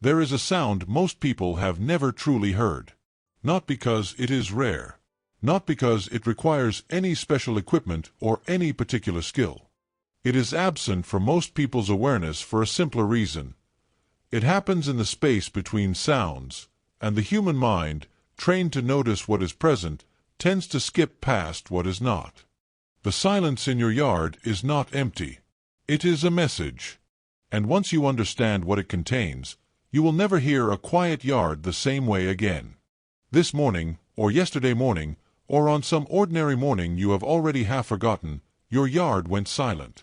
There is a sound most people have never truly heard. Not because it is rare. Not because it requires any special equipment or any particular skill. It is absent from most people's awareness for a simpler reason. It happens in the space between sounds, and the human mind, trained to notice what is present, tends to skip past what is not. The silence in your yard is not empty. It is a message. And once you understand what it contains, you will never hear a quiet yard the same way again. This morning, or yesterday morning, or on some ordinary morning you have already half forgotten, your yard went silent.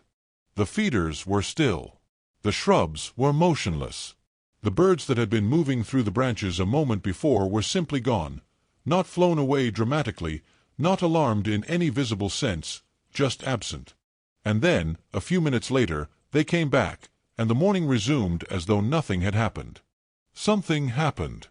The feeders were still. The shrubs were motionless. The birds that had been moving through the branches a moment before were simply gone, not flown away dramatically, not alarmed in any visible sense, just absent. And then, a few minutes later, they came back, and the morning resumed as though nothing had happened. Something happened.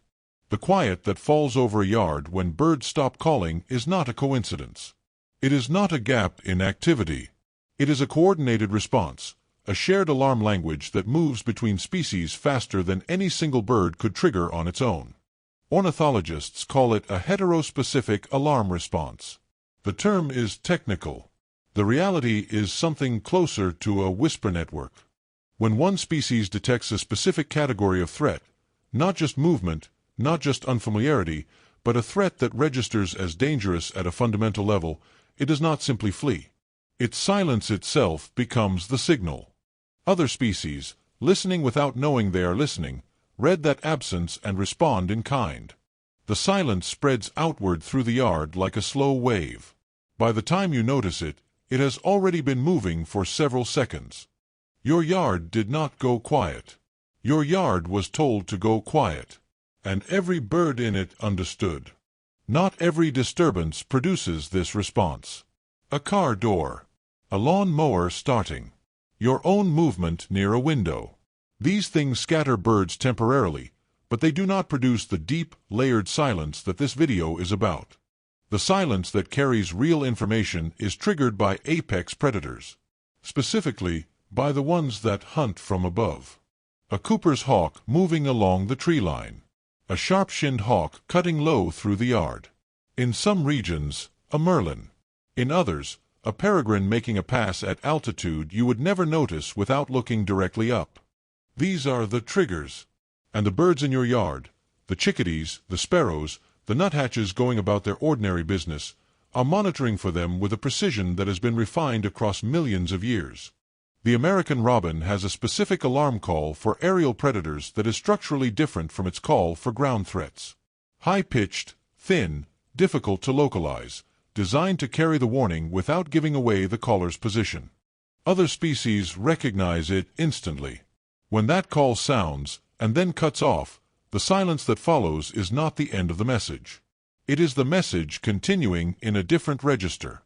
The quiet that falls over a yard when birds stop calling is not a coincidence. It is not a gap in activity. It is a coordinated response, a shared alarm language that moves between species faster than any single bird could trigger on its own. Ornithologists call it a heterospecific alarm response. The term is technical. The reality is something closer to a whisper network. When one species detects a specific category of threat, not just movement, not just unfamiliarity, but a threat that registers as dangerous at a fundamental level, it does not simply flee. Its silence itself becomes the signal. Other species, listening without knowing they are listening, read that absence and respond in kind. The silence spreads outward through the yard like a slow wave. By the time you notice it, it has already been moving for several seconds. Your yard did not go quiet. Your yard was told to go quiet. And every bird in it understood. Not every disturbance produces this response. A car door. A lawn mower starting. Your own movement near a window. These things scatter birds temporarily, but they do not produce the deep, layered silence that this video is about. The silence that carries real information is triggered by apex predators. Specifically, by the ones that hunt from above. A Cooper's hawk moving along the tree line. A sharp-shinned hawk cutting low through the yard. In some regions, a merlin. In others, a peregrine making a pass at altitude you would never notice without looking directly up. These are the triggers. And the birds in your yard, the chickadees, the sparrows, the nuthatches going about their ordinary business, are monitoring for them with a precision that has been refined across millions of years. The American robin has a specific alarm call for aerial predators that is structurally different from its call for ground threats. High-pitched, thin, difficult to localize, designed to carry the warning without giving away the caller's position. Other species recognize it instantly. When that call sounds, and then cuts off, the silence that follows is not the end of the message. It is the message continuing in a different register.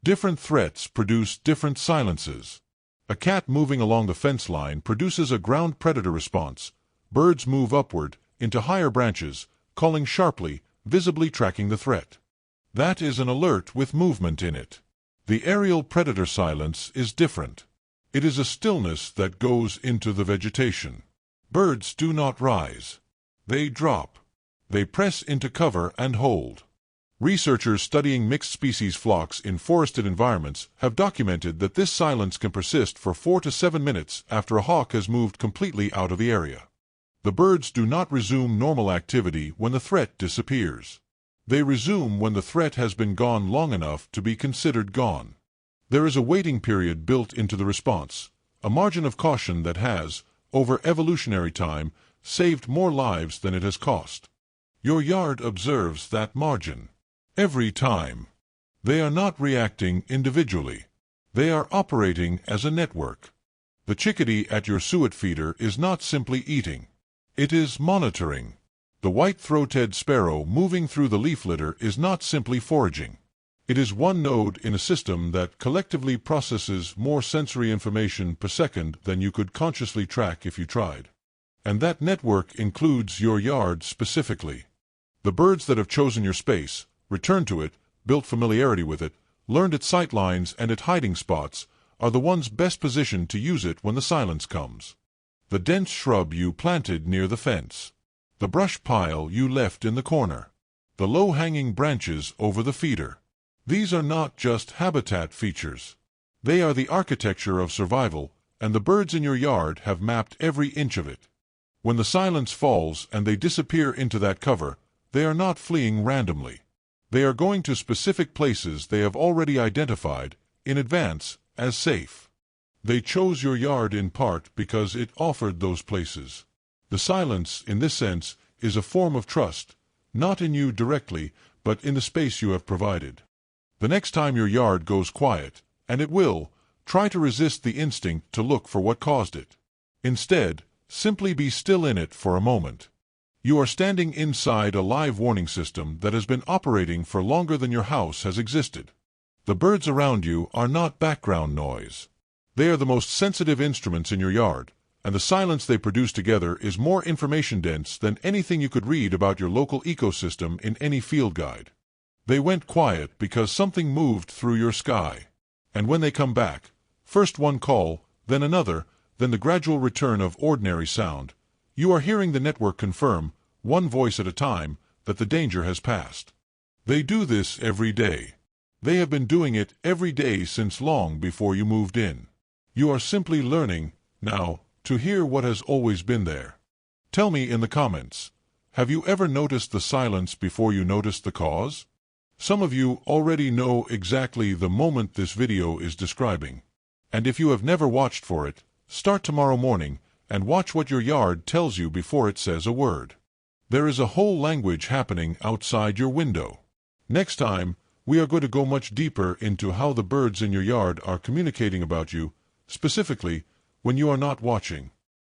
Different threats produce different silences. A cat moving along the fence line produces a ground predator response. Birds move upward, into higher branches, calling sharply, visibly tracking the threat. That is an alert with movement in it. The aerial predator silence is different. It is a stillness that goes into the vegetation. Birds do not rise. They drop. They press into cover and hold. Researchers studying mixed-species flocks in forested environments have documented that this silence can persist for 4 to 7 minutes after a hawk has moved completely out of the area. The birds do not resume normal activity when the threat disappears. They resume when the threat has been gone long enough to be considered gone. There is a waiting period built into the response, a margin of caution that has, over evolutionary time, saved more lives than it has cost. Your yard observes that margin. Every time. They are not reacting individually. They are operating as a network. The chickadee at your suet feeder is not simply eating. It is monitoring. The white-throated sparrow moving through the leaf litter is not simply foraging. It is one node in a system that collectively processes more sensory information per second than you could consciously track if you tried. And that network includes your yard specifically. The birds that have chosen your space, returned to it, built familiarity with it, learned its sight lines and its hiding spots, are the ones best positioned to use it when the silence comes. the dense shrub you planted near the fence, the brush pile you left in the corner, the low-hanging branches over the feeder. These are not just habitat features. They are the architecture of survival, and the birds in your yard have mapped every inch of it. When the silence falls and they disappear into that cover, they are not fleeing randomly. They are going to specific places they have already identified in advance as safe. They chose your yard in part because it offered those places. The silence, in this sense, is a form of trust, not in you directly, but in the space you have provided. The next time your yard goes quiet, and it will, try to resist the instinct to look for what caused it. Instead, simply be still in it for a moment. You are standing inside a live warning system that has been operating for longer than your house has existed. The birds around you are not background noise. They are the most sensitive instruments in your yard, and the silence they produce together is more information-dense than anything you could read about your local ecosystem in any field guide. They went quiet because something moved through your sky. And when they come back, first one call, then another, then the gradual return of ordinary sound, you are hearing the network confirm, one voice at a time, that the danger has passed. They do this every day. They have been doing it every day since long before you moved in. You are simply learning, now, to hear what has always been there. Tell me in the comments, have you ever noticed the silence before you noticed the cause? Some of you already know exactly the moment this video is describing. And if you have never watched for it, start tomorrow morning and watch what your yard tells you before it says a word. There is a whole language happening outside your window. Next time, we are going to go much deeper into how the birds in your yard are communicating about you, specifically when you are not watching.